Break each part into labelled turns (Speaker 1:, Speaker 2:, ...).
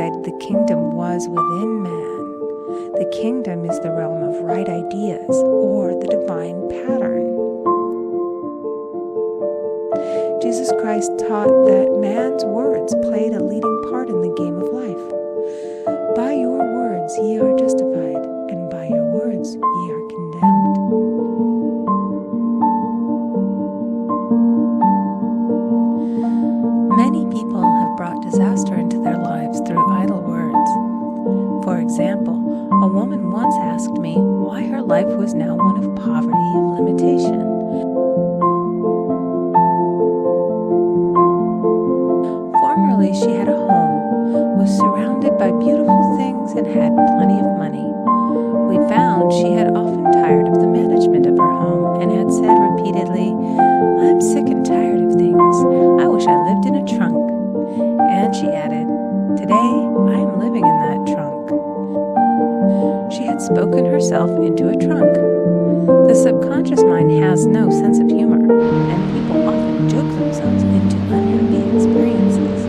Speaker 1: said the kingdom was within man. The kingdom is the realm of right ideas or the divine pattern. Jesus Christ taught that man's words played a leading part in the game of life. By your words ye are justified, and by your words ye are condemned. Many people have brought disaster into their lives through idle words. For example, a woman once asked me why her life was now one of poverty and limitation. Formerly, she had a home, was surrounded by beautiful things, and had plenty of money. We found she had often tired of the management of her home and had said repeatedly, "I'm sick and tired of things. I wish I lived in a trunk." And she added, "Today, I am living in that trunk." She had spoken herself into a trunk. The subconscious mind has no sense of humor, and people often joke themselves into unhappy experiences.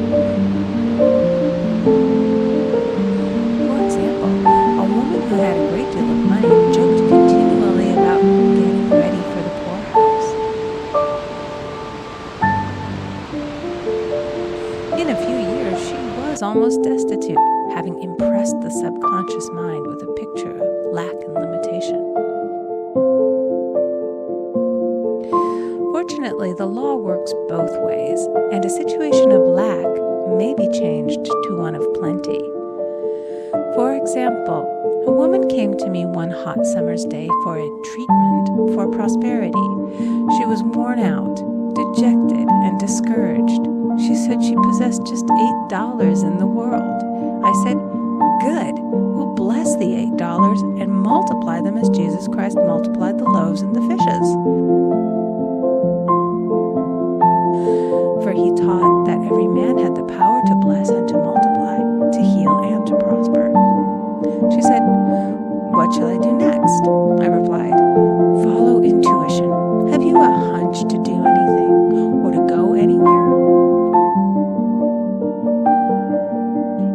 Speaker 1: For example, a woman who had a great deal of money joked continually about getting ready for the poorhouse. In a few years, she was almost destitute, having impressed the subconscious mind with a picture of lack and limitation. Fortunately, the law works both ways, and a situation of lack may be changed to one of plenty. For example, a woman came to me one hot summer's day for a treatment for prosperity. She was worn out, dejected, and discouraged. She said she possessed just $8 in the world. I said, "Good, we'll bless the $8 and multiply them as Jesus Christ multiplied the loaves and the fishes." For he taught that every man had the power to bless and to multiply, to heal and to prosper. She said, "What shall I do next?" I replied, "Follow intuition. Have you a hunch to do anything or to go anywhere?"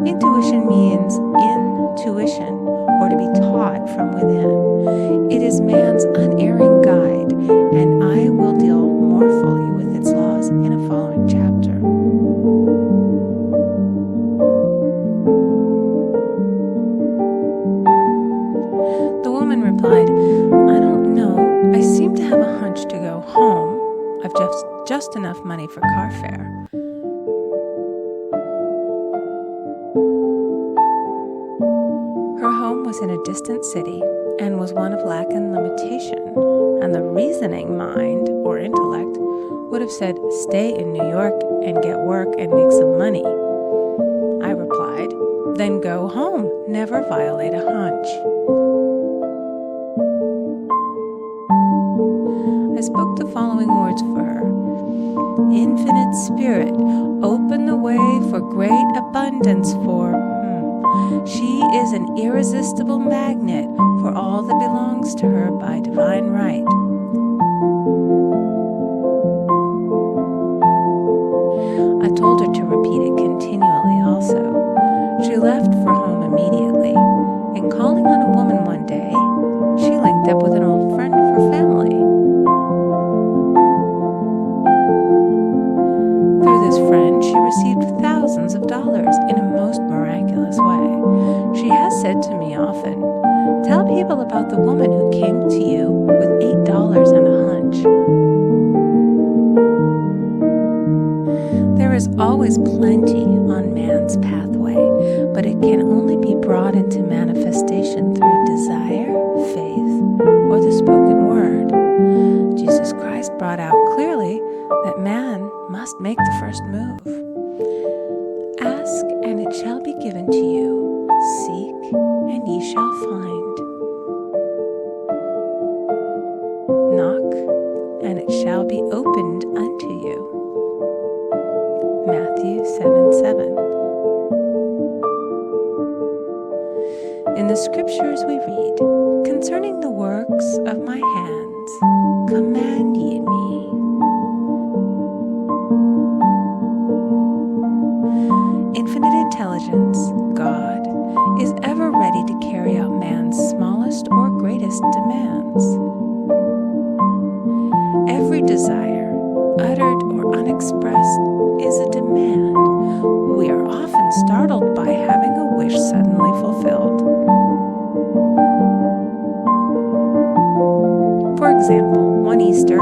Speaker 1: Intuition means intuition, or to be taught from within. It is man's unerring guide, and I will deal more fully with its laws in a following chapter. The woman replied, "I don't know. I seem to have a hunch to go home. I've just enough money for car fare." Her home was in a distant city and was one of lack and limitation, and the reasoning mind, or intellect, would have said, "Stay in New York and get work and make some money." I replied, "Then go home. Never violate a hunch." I spoke the following words for her. "Infinite Spirit, open the way for great abundance for..." She is an irresistible magnet for all that belongs to her by divine right. I told her to repeat it continually also. She left for home immediately, and calling on a woman one day, she linked up with an old friend of her family. Through this friend, she received thousands of dollars in a most miraculous way. She has said to me often, "Tell people about the woman who came to you with $8 and a hunch." There is always plenty on man's pathway, but it can only be brought into manifestation through desire, faith, or the spoken word. Jesus Christ brought out clearly that man must make the first move. "Ask, and it shall be given to you. Seek, and ye shall find. Knock, and it shall be opened unto you." Matthew 7:7. In the scriptures we read, "Concerning the works of my hands, command ye me." infinite intelligence, God, is ever ready to carry out man's smallest or greatest demands. Every desire, uttered or unexpressed, is a demand. We are often startled by having a wish suddenly fulfilled. For example, one Easter,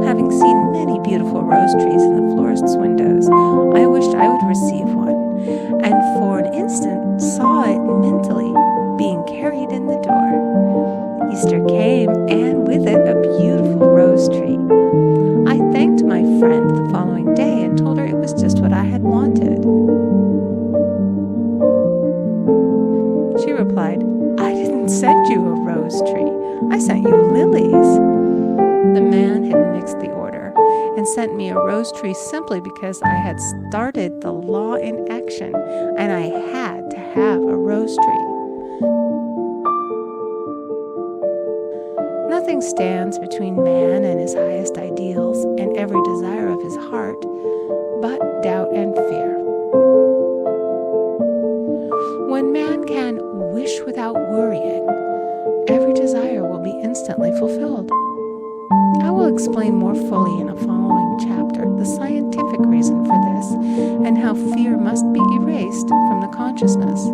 Speaker 1: having seen many beautiful rose trees in the florist's windows, I wished I would receive one, and for an instant saw it mentally being carried in the door. Easter came, and with it a beautiful rose tree. I thanked my friend the following day and told her it was just what I had wanted. She replied, "I didn't send you a rose tree. I sent you lilies." The man had mixed the order and sent me a rose tree simply because I had started the law in action and I had to have a rose tree. Nothing stands between man and his highest ideals and every desire of his heart but doubt and fear. When man can wish without worrying, every desire will be instantly fulfilled. I will explain more fully in a following chapter the scientific reason for this and how fear must be erased from the consciousness.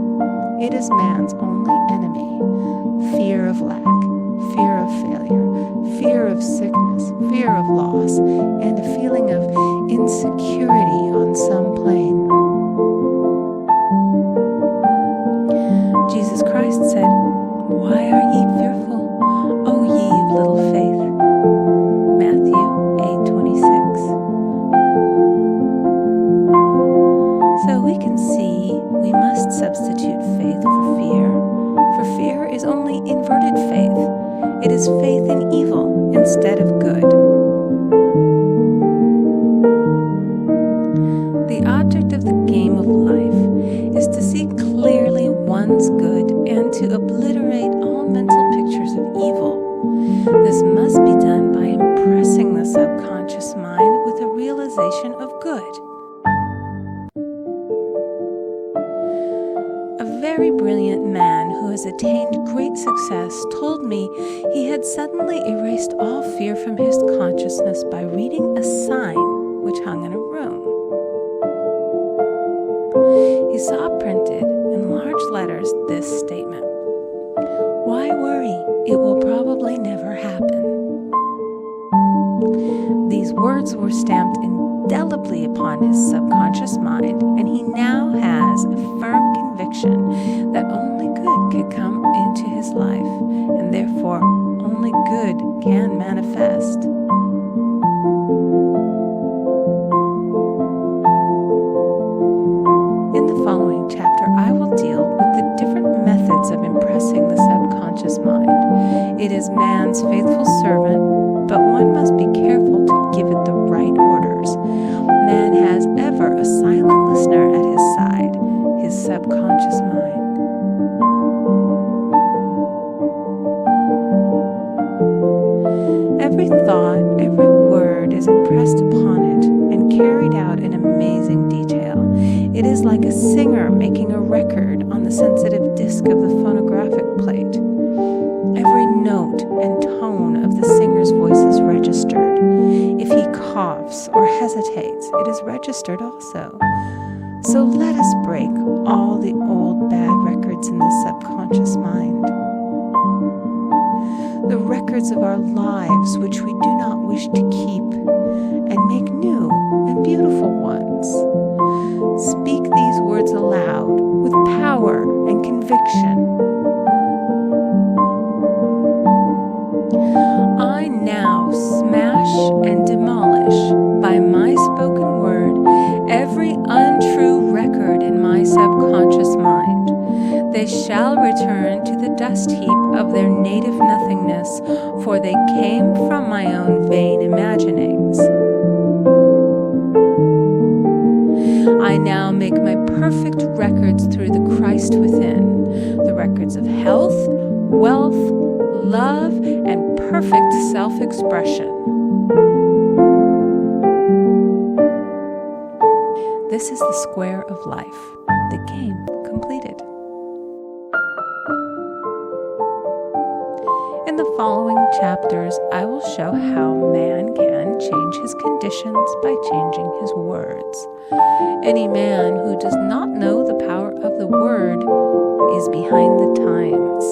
Speaker 1: It is man's only enemy. Fear of lack, fear of failure, fear of sickness, fear of loss, and a feeling of insecurity on some plane. Jesus Christ said, "Why are ye fearful, O ye of little faith?" Matthew 8:26. So we can see we must substitute faith for fear, for fear is only inverted faith. It is faith in evil instead of good. The object of the game of life is to see clearly one's good and to obliterate all mental pictures of evil. This must be done by impressing the subconscious mind with a realization of good. A very brilliant man who has attained great success told me he had suddenly erased all fear from his consciousness by reading a sign which hung in a room. He saw printed in large letters this statement: "Why worry? It will probably never happen." These words were stamped indelibly upon his subconscious mind, and he now has a firm conviction that only good can come into his life, and therefore only good can manifest. In the following chapter, I will deal with the different methods of impressing the subconscious mind. It is man's faithful servant, but one must be careful to give it the right orders. Man has ever a silent listener at his side, his subconscious mind. Every thought, every word is impressed upon it and carried out in amazing detail. It is like a singer making a record on the sensitive disc of the phonographic plate. Every note and tone of the singer's voice is registered. If he coughs or hesitates, it is registered also. So let us break all the old bad records in the subconscious mind. The records of our lives which we do not wish to keep, and make new and beautiful ones. Speak these words aloud with power and conviction. I now smash and demolish by my spoken word every untrue record in my subconscious mind. They shall return to the dust heap of their native nothingness, for they came from my own vain imaginings. I now make my perfect records through the Christ within, the records of health, wealth, love, and perfect self-expression. This is the square of life, the game completed. In the following chapters, I will show how man can change his conditions by changing his words. Any man who does not know the power of the word is behind the times.